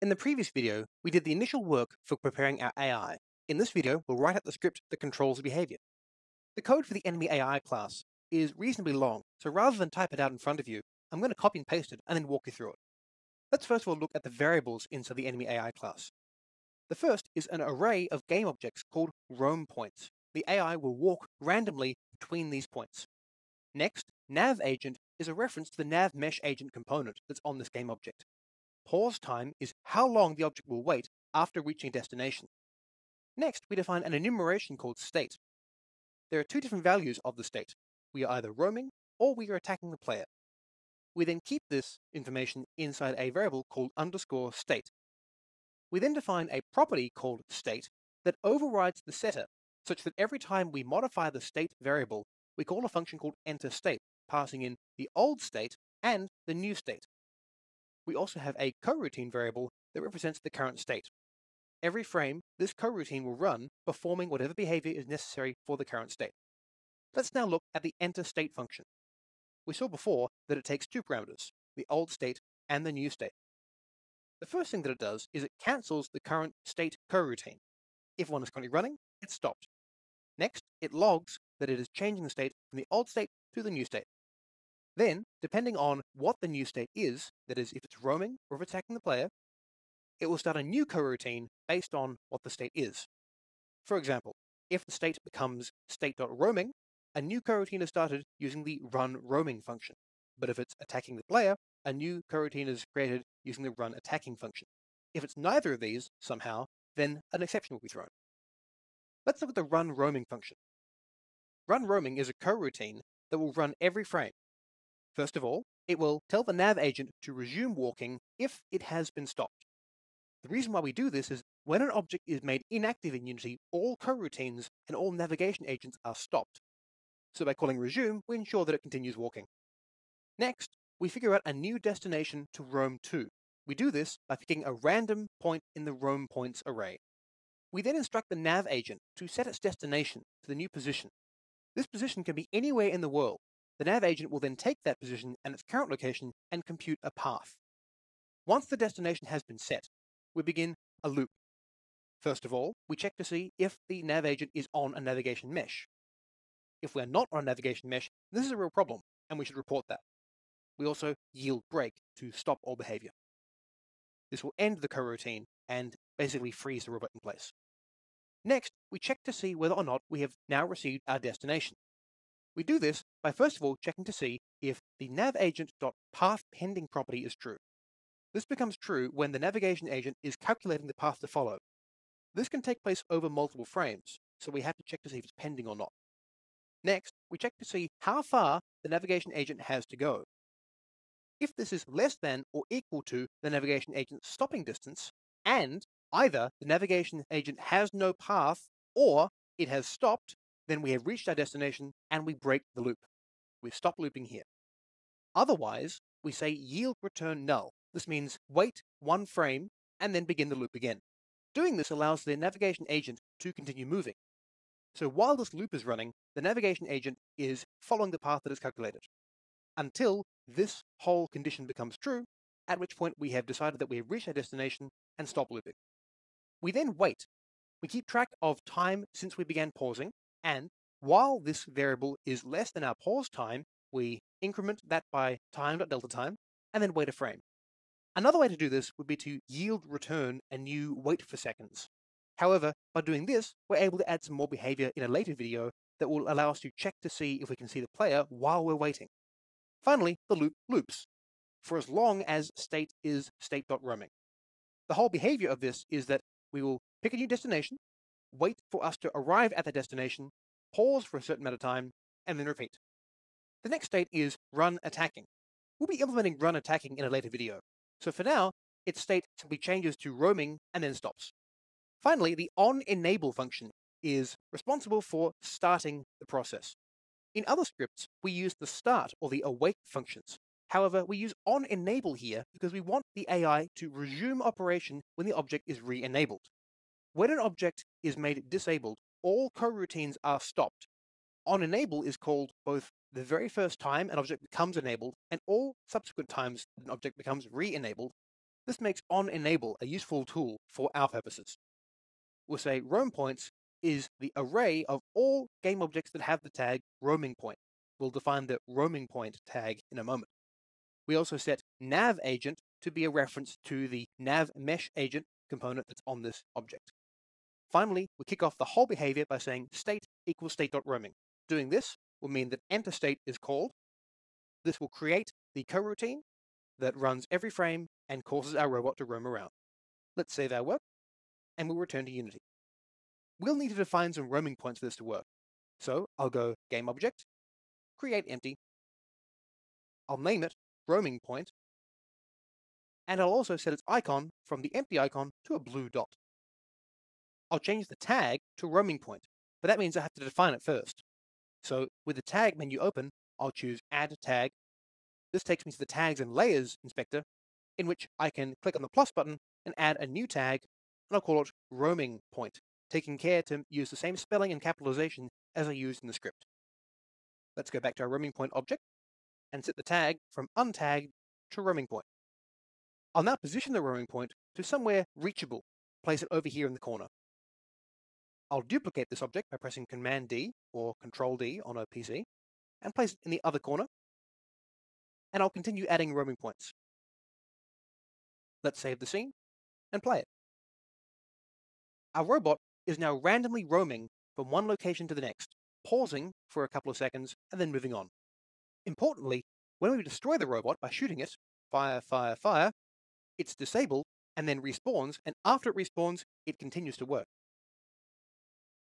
In the previous video, we did the initial work for preparing our AI. In this video, we'll write out the script that controls the behavior. The code for the enemy AI class is reasonably long, so rather than type it out in front of you, I'm going to copy and paste it and then walk you through it. Let's first of all look at the variables inside the enemy AI class. The first is an array of game objects called roam points. The AI will walk randomly between these points. Next, nav agent is a reference to the nav mesh agent component that's on this game object. Pause time is how long the object will wait after reaching a destination. Next, we define an enumeration called state. There are two different values of the state. We are either roaming or we are attacking the player. We then keep this information inside a variable called _state. We then define a property called state that overrides the setter, such that every time we modify the state variable, we call a function called enterState, passing in the old state and the new state. We also have a coroutine variable that represents the current state. Every frame, this coroutine will run, performing whatever behavior is necessary for the current state. Let's now look at the enterState function. We saw before that it takes two parameters, the old state and the new state. The first thing that it does is it cancels the current state coroutine. If one is currently running, it's stopped. Next, it logs that it is changing the state from the old state to the new state. Then, depending on what the new state is, that is, if it's roaming or if it's attacking the player, it will start a new coroutine based on what the state is. For example, if the state becomes state.roaming, a new coroutine is started using the runRoaming function. But if it's attacking the player, a new coroutine is created using the runAttacking function. If it's neither of these, somehow, then an exception will be thrown. Let's look at the runRoaming function. RunRoaming is a coroutine that will run every frame. First of all, it will tell the nav agent to resume walking if it has been stopped. The reason why we do this is when an object is made inactive in Unity, all coroutines and all navigation agents are stopped. So by calling resume, we ensure that it continues walking. Next, we figure out a new destination to roam to. We do this by picking a random point in the roam points array. We then instruct the nav agent to set its destination to the new position. This position can be anywhere in the world. The nav agent will then take that position and its current location and compute a path. Once the destination has been set, we begin a loop. First of all, we check to see if the nav agent is on a navigation mesh. If we are not on a navigation mesh, this is a real problem, and we should report that. We also yield break to stop all behavior. This will end the coroutine and basically freeze the robot in place. Next, we check to see whether or not we have now received our destination. We do this by first of all checking to see if the navagent.pathPending property is true. This becomes true when the navigation agent is calculating the path to follow. This can take place over multiple frames, so we have to check to see if it's pending or not. Next, we check to see how far the navigation agent has to go. If this is less than or equal to the navigation agent's stopping distance, and either the navigation agent has no path or it has stopped, then we have reached our destination and we break the loop. We stop looping here. Otherwise, we say yield return null. This means wait one frame and then begin the loop again. Doing this allows the navigation agent to continue moving. So while this loop is running, the navigation agent is following the path that is calculated until this whole condition becomes true, at which point we have decided that we have reached our destination and stop looping. We then wait. We keep track of time since we began pausing, and while this variable is less than our pause time, we increment that by time.delta and then wait a frame. Another way to do this would be to yield return a new wait for seconds. However, by doing this, we're able to add some more behavior in a later video that will allow us to check to see if we can see the player while we're waiting. Finally, the loop loops, for as long as state is state.roaming. The whole behavior of this is that we will pick a new destination, wait for us to arrive at that destination, pause for a certain amount of time, and then repeat. The next state is runAttacking. We'll be implementing runAttacking in a later video, so for now, its state simply changes to roaming and then stops. Finally, the onEnable function is responsible for starting the process. In other scripts, we use the start or the await functions. However, we use onEnable here because we want the AI to resume operation when the object is re-enabled. When an object is made disabled, all coroutines are stopped. OnEnable is called both the very first time an object becomes enabled and all subsequent times an object becomes re-enabled. This makes onEnable a useful tool for our purposes. We'll say roam points is the array of all game objects that have the tag roaming point. We'll define the roaming point tag in a moment. We also set nav agent to be a reference to the nav mesh agent component that's on this object. Finally, we kick off the whole behavior by saying state equals state.roaming. Doing this will mean that enter state is called. This will create the coroutine that runs every frame and causes our robot to roam around. Let's save our work, and we'll return to Unity. We'll need to define some roaming points for this to work. So I'll go GameObject, create empty. I'll name it roaming point, and I'll also set its icon from the empty icon to a blue dot. I'll change the tag to roaming point, but that means I have to define it first. So with the tag menu open, I'll choose Add Tag. This takes me to the Tags and Layers inspector, in which I can click on the plus button and add a new tag, and I'll call it roaming point, taking care to use the same spelling and capitalization as I used in the script. Let's go back to our roaming point object and set the tag from untagged to roaming point. I'll now position the roaming point to somewhere reachable. Place it over here in the corner. I'll duplicate this object by pressing Command D or Control D on a PC and place it in the other corner. And I'll continue adding roaming points. Let's save the scene and play it. Our robot is now randomly roaming from one location to the next, pausing for a couple of seconds and then moving on. Importantly, when we destroy the robot by shooting it, fire, fire, fire, it's disabled and then respawns, and after it respawns, it continues to work.